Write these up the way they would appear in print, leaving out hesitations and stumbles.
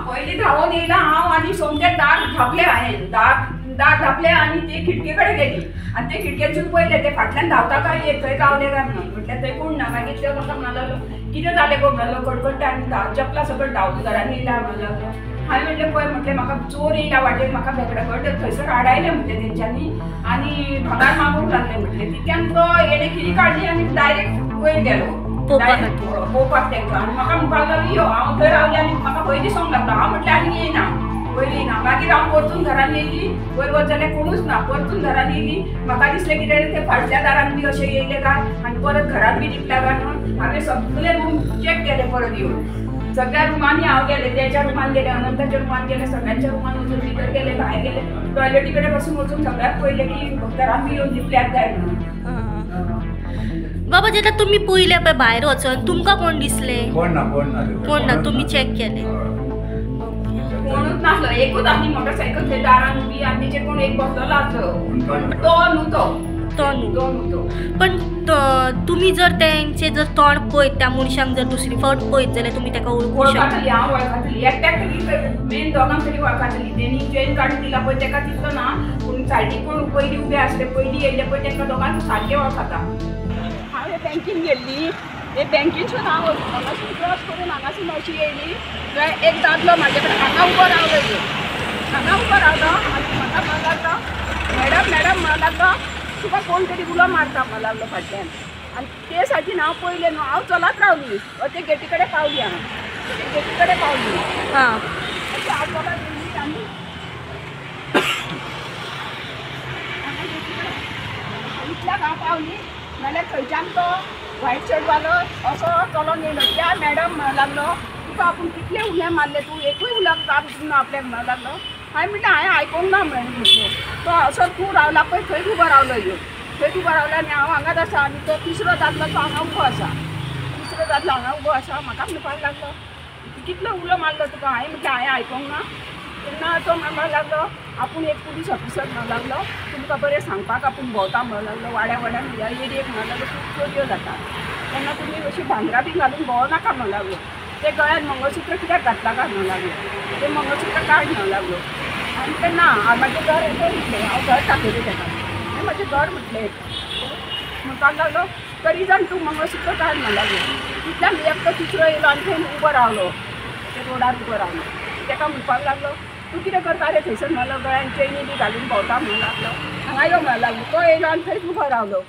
पयलीं धांवून येयला हांव आनी सोमते दार धापले हांवें दार धापले आनी ते खिडके कडेन गेली आनी ते खिडकेसून पयले ते फाटल्यान धांवता काय थंय गावले काय म्हणून म्हटल्यार थंय कोण ना मागीर ते म्हाका म्हणलो कितें जालें गो म्हणलो कडकडटा आनी चपला सकट धांवून घरान येयला म्हणलो हांवें म्हटलें पळय म्हटलें म्हाका चोर येयला वाटेर म्हाका भेकडाकड थंयसर आडायले म्हटलें तेंच्यांनी आनी भांगार मागूंक लागले म्हटलें तितक्यान तो येणे किरी काडली आनी डायरेक्ट वयर गेलो पोवपाक तेंकां आनी म्हाका म्हणपाक लागलो यो हांव थंय रावलें आनी म्हाका भंय दिसोंक लागलो हांव म्हटलें आनी येयना पयलीं येयना मागीर हांव परतून घरान येयली वयर वच जाल्यार कोणूच ना परतून घरान येयली म्हाका दिसलें कितें ते फाटल्या दारान बी अशें येयले काय आनी परत घरान बी रिपल्या काय म्हणून हांवें सगळे रूम चॅक केले परत येवन सगळ्या रुमांनी हांव गेले त्याच्या रुमान गेले अनंताच्या रुमान गेले सगळ्यांच्या रुमान वचून भितर गेले भायर गेले टॉयलेटी कडेन पासून वचून सगळ्याक पयले की घरान बी येवन लिपल्याक जाय म्हणून बाबा जेन्ना तुमी पयले पळय भायर वचून तुमकां कोण दिसले कोण ना तुमी चॅक केले कोणूच नासलो एकूच आसली मोटरसायकल थंय दारान उबी आनी तेचेर कोण एक बसलेलो आसलो तो न्हू पण तुम्ही जर तेंचे जर तोंड पळयत त्या मनशाक जर दुसरी फावट पळयत जाल्यार तुमी ताका वळखूंक शकता हांव वळखतली एकट्याक तरी मेन दोगांक तरी वळखतली तेणी चेन काडून दिला पळय तेका दिसलो ना पूण सायडीक कोण पयलीं उबे आसले पयलीं येयले पळय तेंकां दोगांक सारकें वळखता हांवें बँकीन गेल्ली हे बँकीनसून हांव हांगासून क्रॉस करून हांगासून अशी येयली थंय एक दादलो म्हाजे कडेन हांगा उबो रावलो आनी म्हाका म्हणूंक लागलो मॅडम म्हणूंक लागलो तुका कोण तरी उलो मारता म्हणूंक लागलो फाटल्यान आनी ते सायडीन हांव पयलें न्हू हांव चलत रावली ते गेटी कडेन पावली हांव गेटी कडेन पावली अशें हांव चलत गेली आनी इतल्याक हांव पावली नाल्यार थंयच्यान तो व्हायट शर्टवालो असो चलोन येयलो त्या मॅडम म्हणूंक लागलो तुका आपूण कितले उलें मारले तूं एकूय उलोवंक जाप दिना आपल्याक म्हणूंक लागलो हांवें म्हटलें हांवें आयकूंक ना म्हटलें तो असो तूं रावला पळय थंय उबो रावलो ह्यो थंय उबो रावलो आनी हांव हांगाच आसा आनी तो तिसरो दादलो तो हांगा उबो आसा हांगा उबो आसा म्हाका म्हणपाक लागलो कितलो उलो मारलो तुका हांवें म्हटलें हांवें आयकूंक ना तेन्ना तो म्हणपाक लागलो आपूण एक पुलीस ऑफिसर म्हणूंक लागलो तुमकां बरें सांगपाक आपूण भोंवता म्हणूंक लागलो वाड्यान ह्या एरियेक म्हणूंक लागलो खूब चोरयो जाता तेन्ना तुमी अशीं भांगरां बी घालून भोंवनाका म्हणूंक लागलो ते गळ्यान मंगळसूत्र कित्याक घातलां काय म्हणूंक लागलो ते मंगळसूत्र काड म्हणूंक लागलो आनी ते ना म्हाजें घर येतो म्हटलें हांव घर दाखयलें ताका हांवें म्हाजें घर म्हटलें म्हणपाक लागलो तरी जावन तूं मंगळसूत्र काड म्हणूंक लागलो तितल्यान एक तो तिसरो येयलो आनी थंय उबो रावलो ते रोडार उबो रावलो ताका म्हणपाक लागलो तूं कितें करता रे थंयसर म्हणलो गळ्यान चेनी बी घालून भोंवता म्हणूंक लागलो हांगा यो म्हणूंक लागलो तो येयलो आनी थंयच उबो रावलो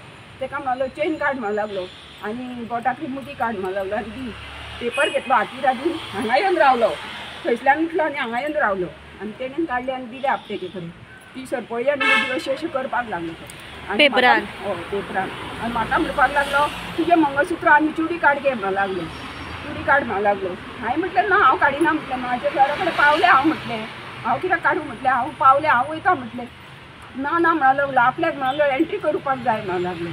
ताका म्हणलो चेन काड म्हणूंक लागलो आनी बोटांतली मुदी काड म्हणूंक लागलो आनी दी पेपर घेतलो हातीर आनी हांगा येवन रावलो थंयसल्यान उठलो आनी हांगा येवन रावलो आनी तेणेन काडले आनी दिले आपटेचे कडेन ती सरपळी आनी मुदी अशी अशी करपाक लागलो पेपरान पेपरान आनी म्हाका म्हणपाक लागलो तुजें मंगळसूत्र आनी चुडी काड गे म्हणूंक लागलो चुडी काड म्हणूंक लागलो हांवें म्हटलें ना हांव काडिना म्हटलें म्हाजे घरा कडेन पावलें हांव म्हटलें हांव कित्याक काडूं म्हटलें हांव पावलें हांव वयता म्हटलें ना म्हणूंक लागलो आपल्याक म्हणूंक लागलो एंट्री करपाक जाय म्हणूंक लागलो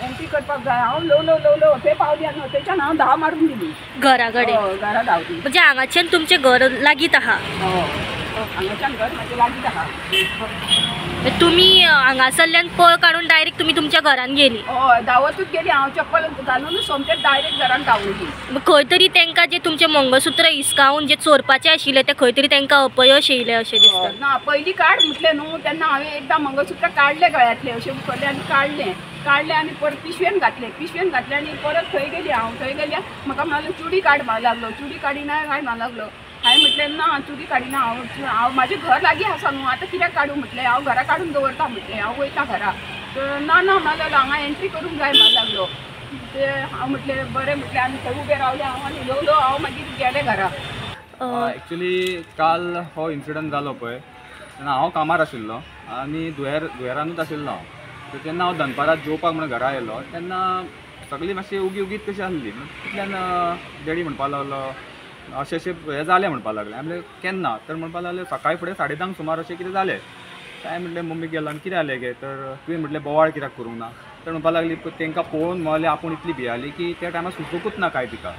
एंट्री करपाक जाय हांव ल्हव थंय पावली आनी थंयच्यान हांव धा मारून दिली घरा कडेन घरा धांवली म्हणजे हांगाच्यान तुमचें घर लागीत आहा हांगाच्यान घर म्हाजें लागीत आहा तुमी हांगासरल्यान पळ काडून डायरेक्ट तुमी तुमच्या घरान गेली हय धांवतूच गेली हांव चप्पल घालूनच सोमतेच डायरेक्ट घरान धांवली खंय तरी तांकां जे तुमचें मंगळसूत्र हिसकावून जे चोरपाचें आशिल्लें तें खंय तरी तांकां अपयश येयलें अशें दिसता ना पयलीं काड म्हटलें न्हू तेन्ना हांवें एकदां मंगळसूत्र काडलें गळ्यांतलें अशें उखल्लें आनी काडलें आनी परत पिशवेन घातलें आनी परत थंय गेली हांव थंय गेल्या म्हाका म्हणलो चुडी काड म्हणूंक लागलो चुडी काडिना काय म्हणूंक लागलो हांवें म्हटलें ना चुडी काडिना हांव म्हाजें घर लागीं आसा न्हू आतां कित्याक काडूं म्हटलें हांव घरा काडून दवरता म्हटलें हांव वयता घरा ना म्हणूंक लागलो हांगा एंट्री करूंक जाय म्हणूंक लागलो ते हांव म्हटलें बरें म्हटलें आनी थंय उबें रावलें हांव आनी ल्हव हांव मागीर गेलें घरा एक्चुली काल हो इन्सिडंट जालो पळय तेन्ना हांव कामार आशिल्लो आनी दुयेरानूच आशिल्लो हांव तेन्ना हांव दनपारात जेवपाक म्हणून घरा आयलो तेन्ना सगळीं मातशी उगीत कशी आसली तितल्यान डॅडी म्हणपाक लागलो अशें हें जालें म्हणपाक लागलें हांवें केन्ना तर म्हणपाक लागलें सकाळी फुडें 10:30 सुमार अशें कितें जालें काय म्हटलें मम्मीक गेलो आनी कितें जालें गे तर तुवें म्हटलें बोवाळ कित्याक करूंक ना तर म्हणपाक लागली तांकां पळोवन म्हणलें आपूण इतली भियाली की त्या टायमार सुचोवंकूच ना कांय तिका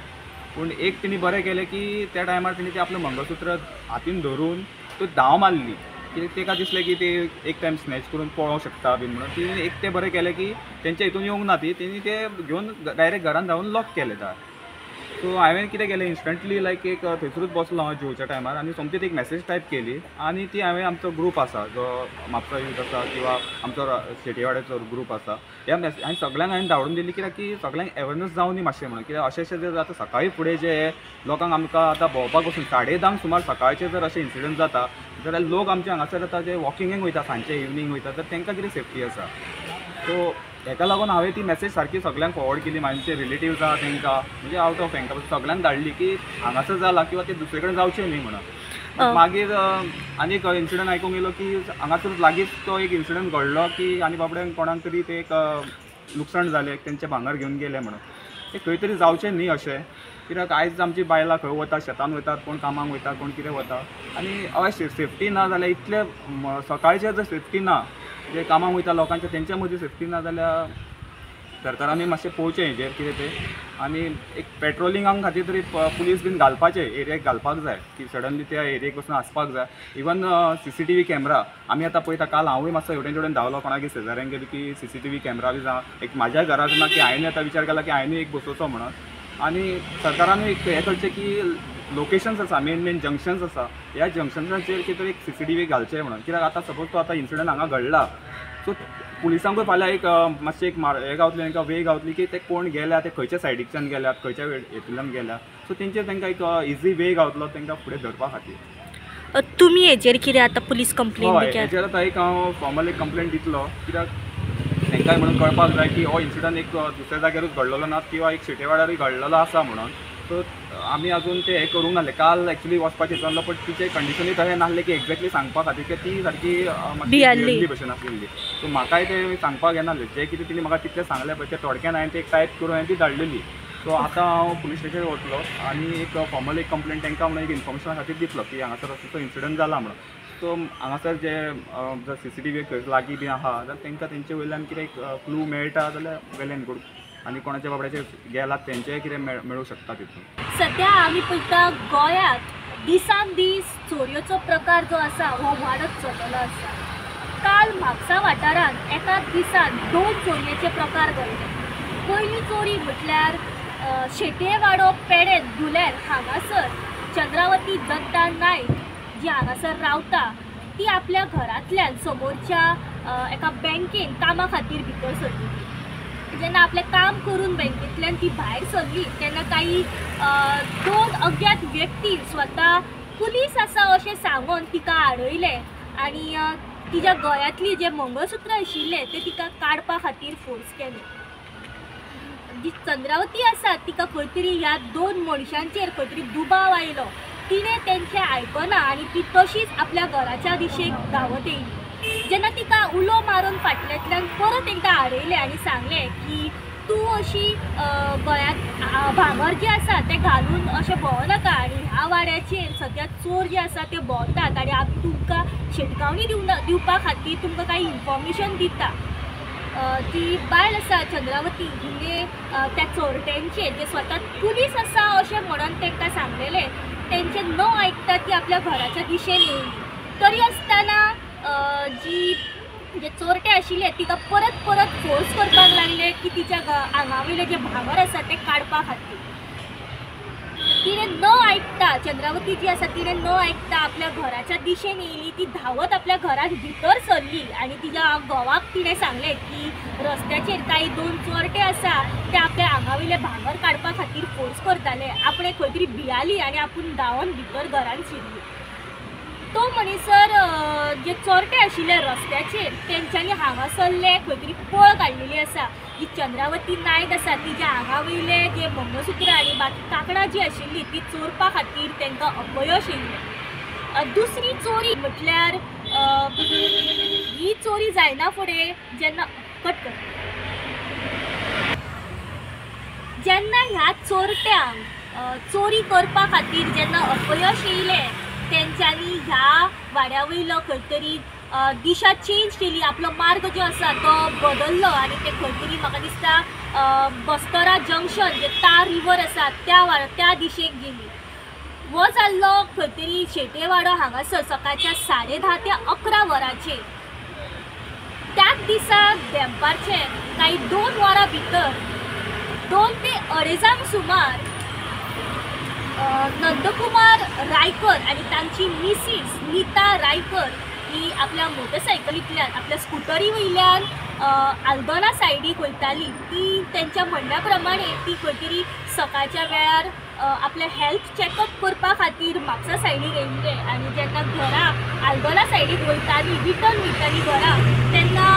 पूण एक तिणी बरें केलें की त्या टायमार तिणी तें आपलें मंगळसूत्र हातीन धरून तो धांव मारली की ताका दिसलें की ती एक टायम स्नॅच करून पळोवंक शकता बीन म्हणून तिणें एक तें बरें केलें की तेंच्या हितून येवंक ना ती तेणी ते घेवन डायरेक्ट घरान धांवन लॉक केलें दार. सो हांवें कितें केलें इन्स्टंटली लायक एक थंयसरूच बसलो हांव जेवच्या टायमार आनी सोमतीच एक मॅसेज टायप केली आनी ती हांवें आमचो ग्रूप आसा जो म्हापसा यूथ आसा किंवा आमचो शेटयवाड्याचो ग्रूप आसा ह्या मॅसेज हांवें सगळ्यांक दावरून दिली कित्याक की सगळ्यांक अवेरनस जावं न्ही मातशें म्हणून कित्याक अशें जर आतां सकाळी फुडें जे लोकांक आमकां आतां भोंवपाक वचून 10:30 सुमार सकाळचे जर अशें इन्सिडंट जाता जाल्यार लोक आमचे हांगासर आतां जे वॉकिंगेक वयता सांजचे इवनिंग वयता तर तांकां कितें सेफ्टी आसा. सो हेका लागून हांवें ती मॅसेज सारकी सगळ्यांक फॉरवर्ड केली म्हाजे रिलेटिव्ज आहा तांकां म्हणजे आवट ऑफ हांकां सगळ्यांक धाडली की हांगासर जाला किंवा ते दुसरे कडेन जावचें न्ही म्हणून. मागीर आनी एक इन्सिडंट आयकूंक येयलो की हांगासर लागींच तो एक इन्सिडंट घडलो की आनी बाबड्यांक कोणाक तरी ते एक लुकसाण जालें तेंचें भांगर घेवन गेले म्हणून. ते खंय तरी जावचें न्ही अशें कित्याक आयज आमची बायलां खंय वता शेतान वतात कोण कामाक वयता कोण कितें वता आनी अशें सेफ्टी ना जाल्यार इतले सकाळचे जर सेफ्टी ना जे कामाक वयता लोकांच्या तेंच्या मदीं सेफ्टी ना जाल्यार सरकारांनी मातशें पळोवचें हेजेर कितें तें आनी एक पेट्रोलिंगा खातीर तरी पुलीस बीन घालपाचें एरियाक घालपाक जाय की सडनली त्या एरियेक वचून आसपाक जाय. इवन CCTV कॅमेरा आमी आतां पळयता काल हांवूय मातसो हेवटेन तेवटेन धांवलो कोणाक शेजाऱ्यांक गेलो की CCTV कॅमेरा बी जावं एक म्हाज्या घराक ना की हांवें आतां विचार केला की हांवें एक बसोवचो म्हणून आनी सरकारानूय एक हें करचें की लोकेशन्स आसा मेन जंक्शन्स आसा ह्या जंक्शन्साचेर कितें तरी एक CCTV घालचें म्हणून कित्याक आतां सपोज तो आतां इन्सिडंट हांगा घडला सो पुलिसांकूय फाल्यां एक मातशें एक हें गावतलें तांकां वे गावतली की ते कोण गेल्या ते खंयच्या सायडीच्यान गेल्यात खंयच्या हेतूंतल्यान गेल्या सो तेंचेर तांकां एक इजी वे गावतलो तांकां फुडें धरपा खातीर. तुमी हेजेर कितें आतां पुलीस कंप्लेन हय हेजेर आतां एक हांव फॉर्मल एक कंप्लेन दितलो कित्याक तांकांय म्हणून कळपाक जाय की हो इन्सिडंट एक दुसऱ्या जाग्यारूच घडलेलो ना किंवा एक शेटेवाड्यारूय घडलेलो आसा म्हणून. सो आमी अजून ते हें करूंक नासलें काल एक्चुली वचपाचें चिंतलो बट तिचे कंडिशनूय तशें नासलें की एक्झॅक्टली सांगपा खातीर की ती सारकी भियेल्ली भशेन आसलेली. सो म्हाकाय ते सांगपाक येनासलें जें कितें तिणें म्हाका तितलें सांगलें पळय तें थोडक्यान हांवें ते एक टायप करून हांवें ती धाडलेली. सो आतां हांव पुलीस स्टेशन वतलो आनी एक फॉर्मल एक कंप्लेन तांकां म्हणून एक इन्फॉर्मेशना खातीर दितलो की हांगासर असो इन्सिडंट जाला म्हणून. सो हांगासर जे जर CCTV खंय लागीं बी आहा जाल्यार तांकां तेंचे वयल्यान कितें क्लू मेळटा जाल्यार वेल एंड गूड आनी कोणाच्या बाबड्याचे गेलात तेंचेय कितें मेळूं शकता तितून. सध्या आमी पळयता गोंयांत दिसान दीस चोरयेचो प्रकार जो आसा हो वाडत चललेलो आसा. काल म्हापसा वाठारांत एकाच दिसान 2 चोरयेचे प्रकार घडले. पयली चोरी म्हटल्यार शेटयेवाडो पेडे धुलेर हांगासर चंद्रावती दत्ता नायक जी हांगासर रावता ती आपल्या घरांतल्यान समोरच्या एका बँकेन कामा खातीर भितर सरली. जेन्ना आपलें काम करून बँकेंतल्यान ती भायर सरली तेन्ना काही 2 अज्ञात व्यक्ती स्वता पुलीस आसा अशें सांगून तिका आडयले आनी तिच्या गळ्यांतली जे मंगळसूत्र आशिल्ले ते तिका काडपा खातीर फोर्स केले. जी चंद्रावती आसा तिका खंय तरी ह्या 2 मनशांचेर खंय तरी दुबाव आयलो. तिणें तेंचें आयकना आनी ती तशीच आपल्या घराच्या दिशेक धांवत येयली. जेन्ना तिका उलो मारून फाटल्यातल्यान परत एकदा आडयलें आनी सांगलें की तूं अशी गोंयांत भांगर जें आसा तें घालून अशें भोंवनाका आनी ह्या वाड्याचेर सद्या चोर जे आसा ते भोंवतात आनी आमी तुमकां शिटकावणी दिवपा खातीर तुमकां कांय इन्फॉर्मेशन दिता. ती बायल आसा चंद्रावती हिने त्या चोरट्यांचे जे स्वता पुलीस आसा अशें म्हणून तांकां सांगलेलें तेंचें न आयकता ती आपल्या घराच्या दिशेन येयली. तरी आसतना जे चोरटे आशिल्ले तिका परत फोर्स करपाक लागले की तिच्या आंगावयलें जें भांगर आसा तें काडपा खातीर. तिणें न आयकता चंद्रावती जी आसा तिणें न आयकता आपल्या घराच्या दिशेन येयली. ती धांवत आपल्या घरान भितर सरली आनी तिच्या घोवाक तिणें सांगलें की रस्त्याचेर काही 2 चोरटे आसा ते आपल्या आंगावयलें भांगर काडपा खातीर फोर्स करताले. आपणें खंय तरी भियाली आनी आपूण धांवन भितर घरान शिरली. तो मनीसर जे चोरटे आशिल्ले रस्त्याचेर तेंच्यांनी हांगासरले खंय तरी पळ काडलेली आसा. जी चंद्रावती नायक आसा तिच्या आंगावयले जे मंगळसूत्र आनी बाकी कांकणां जी आशिल्ली ती चोरपा खातीर तांकां अपयश येयलें. दुसरी चोरी म्हटल्यार ही चोरी जायना फुडें जेन्ना ह्या चोरट्यांक चोरी करपा खातीर जेन्ना अपयश येयलें तेंच्यांनी ह्या वाड्यावयलो खंय तरी दिशा चेंज केली. आपलो मार्ग जो आसा तो बदललो आनी ते खंय तरी म्हाका दिसता बस्तोरा जंक्शन जे तार रिवर आसा त्या दिशेक गेली. हो जाल्लो खंय तरी शेटयेवाडो हांगासर सकाळच्या 10:30 ते 11 वरांचेर. त्याच दिसा दनपारचे काही 2 वरां भितर 2 ते 2:30 सुमार नंदकुमार रायकर आणि तांची मिसीस नीता रायकर ही आपल्या मोटरसायकलींतल्यान आपल्या स्कुटरी वयल्यान आल्दोना सायडीक वयताली. ती त्यांच्या म्हणण्या प्रमाणे ती खंय तरी सकाळच्या वेळार आपले हेल्थ चॅकअप करपा खातीर म्हापसा सायडीक येयल्ले आनी जेन्ना घरा आल्दोना सायडीक वयताली रिटर्न वयताली घरा तेन्ना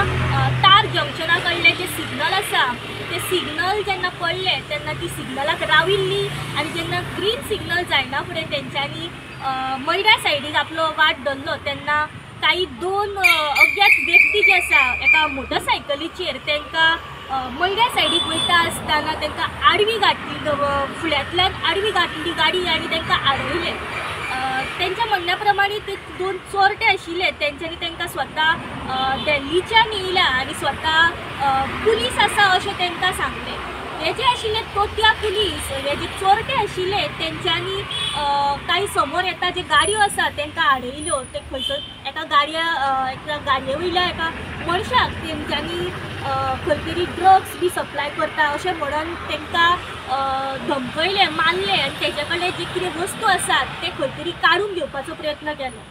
तार जंक्शना कडले जे सिग्नल आसा ते सिग्नल जेन्ना पडले तेन्ना ती सिग्नलाक राविल्ली आनी जेन्ना ग्रीन सिग्नल जायना फुडें तेंच्यांनी मयऱ्या सायडीक आपलो वाट धरलो तेन्ना काही 2 अज्ञात व्यक्ती जे आसा एका मोटरसायकलीचेर तांकां मयऱ्या सायडीक वयता आसतना तांकां आडवी घातली, फुड्यांतल्यान आडवी घातली गाडी आनी तांकां आडयले. त्यांच्या म्हणण्या प्रमाणे ते 2 चोरटे आशिल्ले तेंच्यांनी तांकां स्वता दिल्लीच्यान येयल्या आनी स्वता पुलीस आसा अशें तांकां सांगलें. हे जे आशिल्ले तोत्या पुलीस हे जे चोरटे आशिल्ले तेंच्यांनी काही समोर येता जे गाडयो आसा तांकां आडयल्यो. ते खंयसर एका गाडये वयल्या एका मनशाक तेंच्यांनी खंय तरी ड्रग्स बी सप्लाय करता अशें म्हणून तांकां धमकयले, मारले आनी तेजे कडले जे कितें वस्तू आसात ते खंय तरी काडून घेवपाचो प्रयत्न केलो.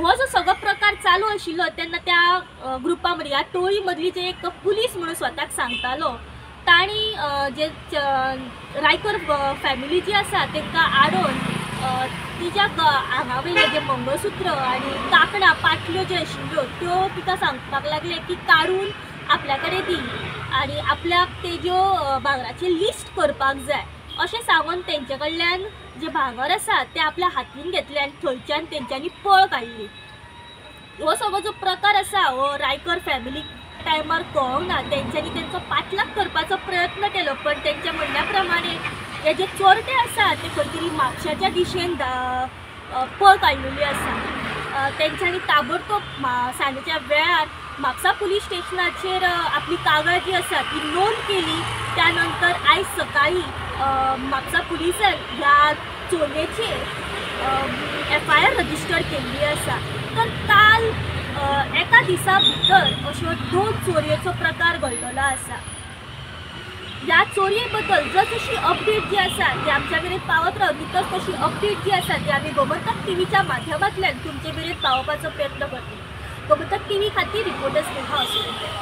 हो जो सगळो प्रकार चालू आशिल्लो तेन्ना त्या ग्रुपा मदीं ह्या टोळी मदली जे एक पुलीस म्हणून स्वताक सांगतालो ताणी जे रायकर फॅमिली जी आसा तांकां आडोवन तिच्या हांगा वयले जे मंगळसूत्र आनी कांकणां पाटल्यो ज्यो आशिल्ल्यो त्यो तिका सांगपाक लागले की काडून आपल्या कडेन दी आनी आपल्याक तेज्यो भांगराची लिस्ट करपाक जाय अशें सांगून तेंचे कडल्यान जे भांगर आसा ते आपल्या हातीन घेतले आनी थंयच्यान तेंच्यांनी पळ काडली. हो सगळो जो प्रकार आसा हो रायकर फॅमिली टायमार कळोंक ना. तेंच्यांनी तेंचो पाठलाग करपाचो प्रयत्न केलो पण तेंच्या म्हणण्या प्रमाणे हे जे चोरटे आसा ते खंय तरी म्हापशाच्या दिशेन पळ काडलेली आसा. तेंच्यांनी ताबडतोब सांजेच्या वेळार म्हापसा पुलीस स्टेशनाचेर आपली कागाळ जी आसा ती नोंद केली. त्यानंतर आयज सकाळी म्हापसा पुलिसान ह्या चोरयेचेर FIR रजिस्टर केल्ली आसा. तर काल एका दिसा भितर अश्यो 2 चोरयेचो प्रकार घडलेलो आसा. ह्या चोरये बद्दल जशी अपडेट जी आसा ती आमच्या मेरेन पावत रावतली तशी अपडेट जी आसा ती आमी गोमंतक टीव्हीच्या माध्यमांतल्यान तुमचे मेरेन पावोवपाचो प्रयत्न करतली. गोमंतक टीव्ही खातीर रिपोर्टर्स नेहा असोळकर.